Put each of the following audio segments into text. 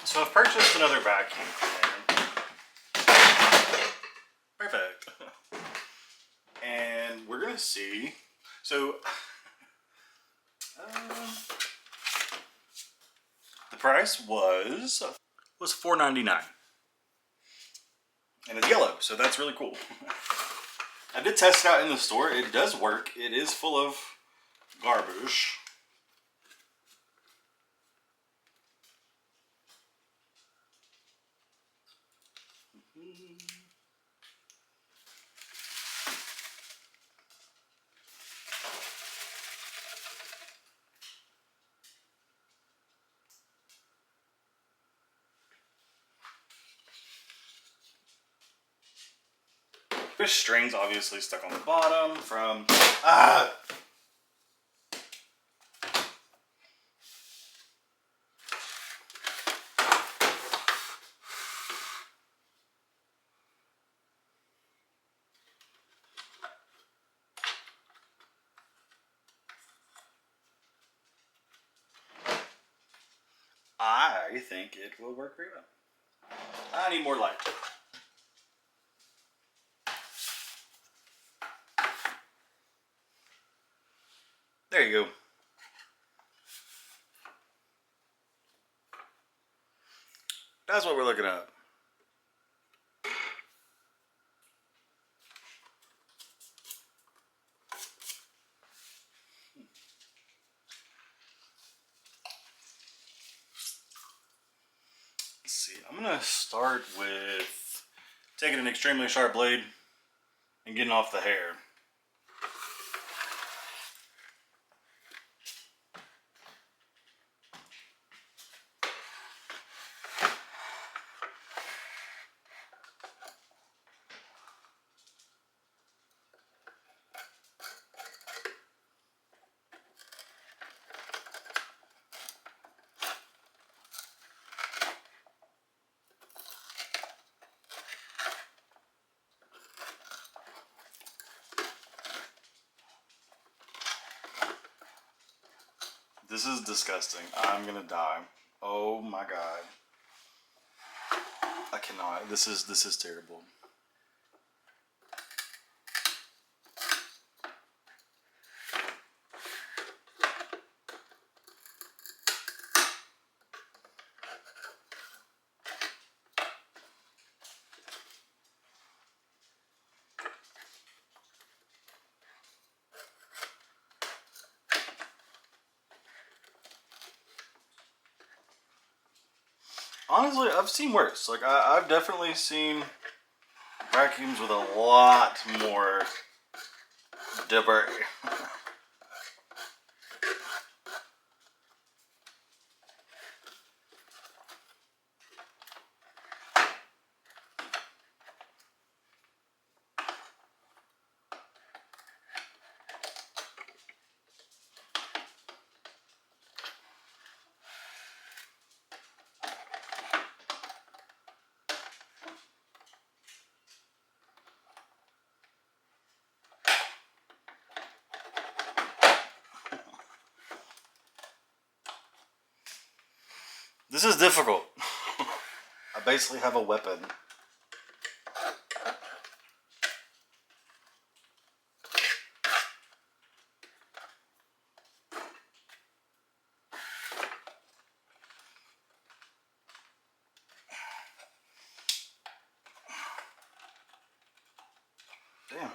So I've purchased another vacuum cleaner. Perfect. And we're gonna see. So the price was $4.99, and it's yellow, so that's really cool. I did test it out in the store. It does work. It is full of garbage. There's strings obviously stuck on the bottom from I think it will work great. I need more light. There you go. That's what we're looking at. Let's see. I'm gonna start with taking an extremely sharp blade and getting off the hair. This is disgusting. I'm gonna die. Oh my god. I cannot. This is terrible. Honestly, I've seen worse. Like, I've definitely seen vacuums with a lot more debris. This is difficult. I basically have a weapon. Damn.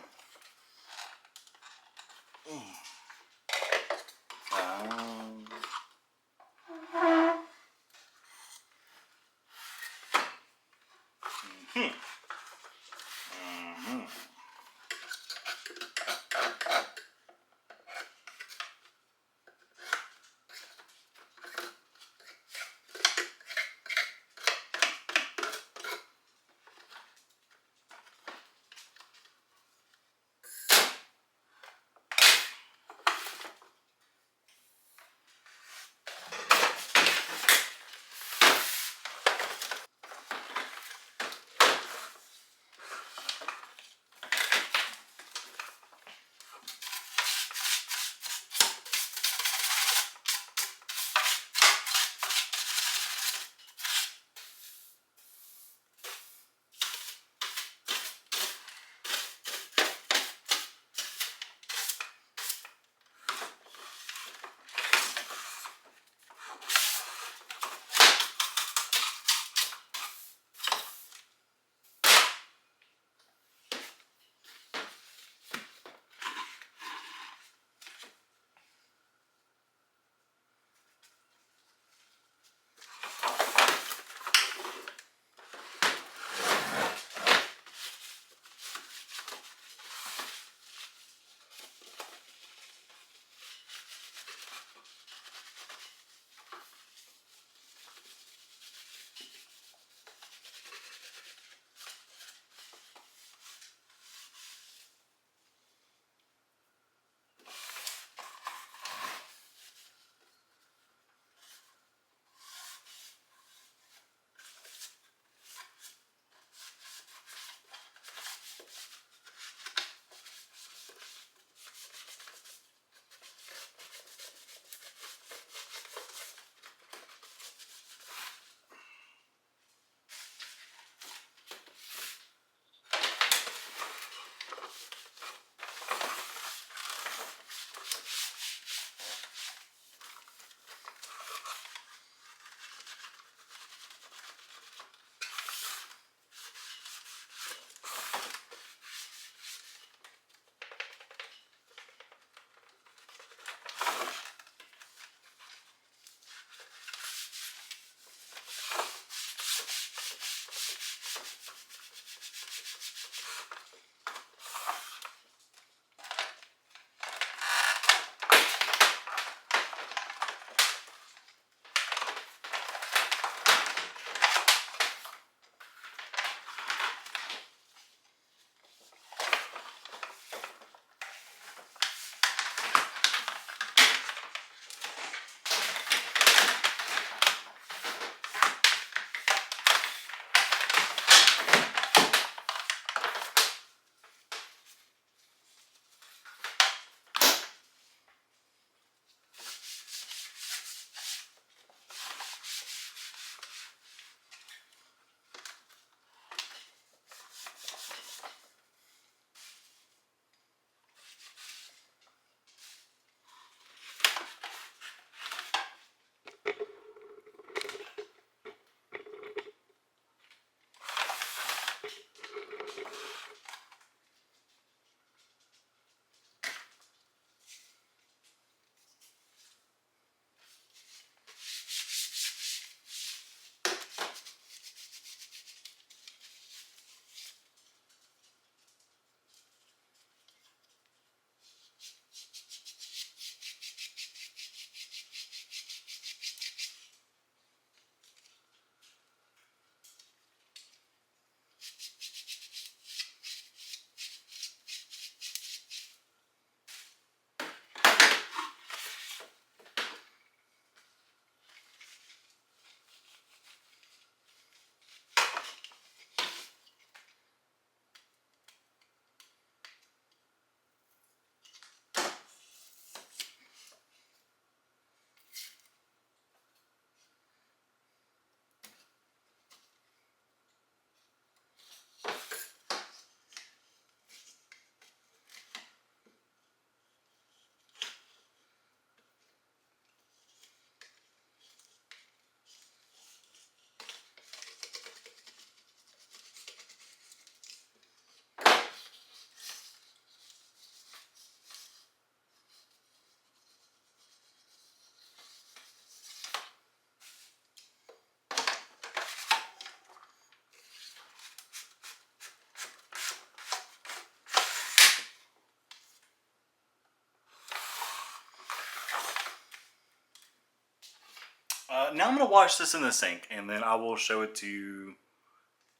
now I'm going to wash this in the sink, and then I will show it to you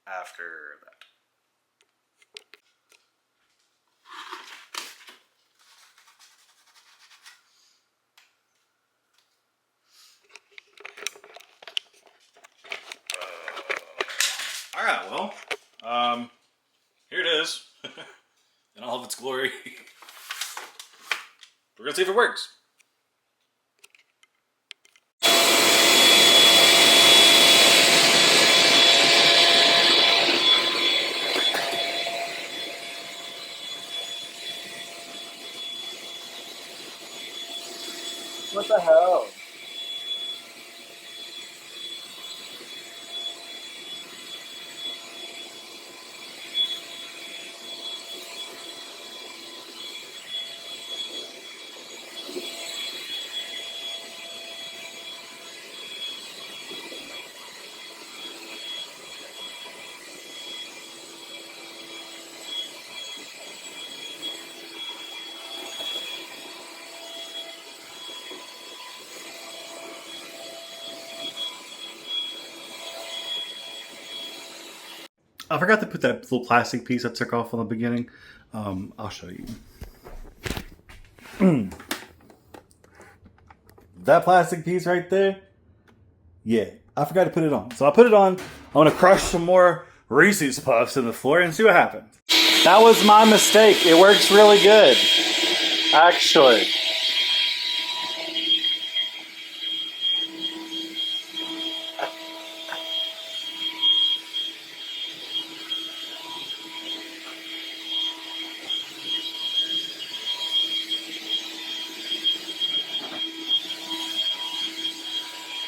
after that. All right, well, here it is in all of its glory. We're gonna see if it works. What the hell? I forgot to put that little plastic piece I took off in the beginning. I'll show you. That plastic piece right there, yeah, I forgot to put it on. So I put it on. I'm gonna crush some more Reese's Puffs in the floor and see what happens. That was my mistake. It works really good, actually.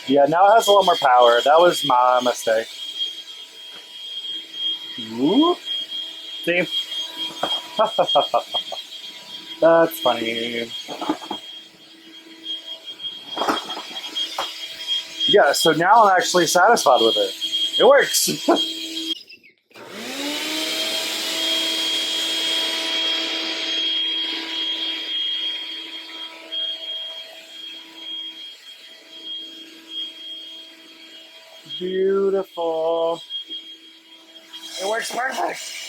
Yeah, now it has a lot more power. That was my mistake. Whoop. See? That's funny. Yeah, so now I'm actually satisfied with it. It works. Beautiful. It works perfect.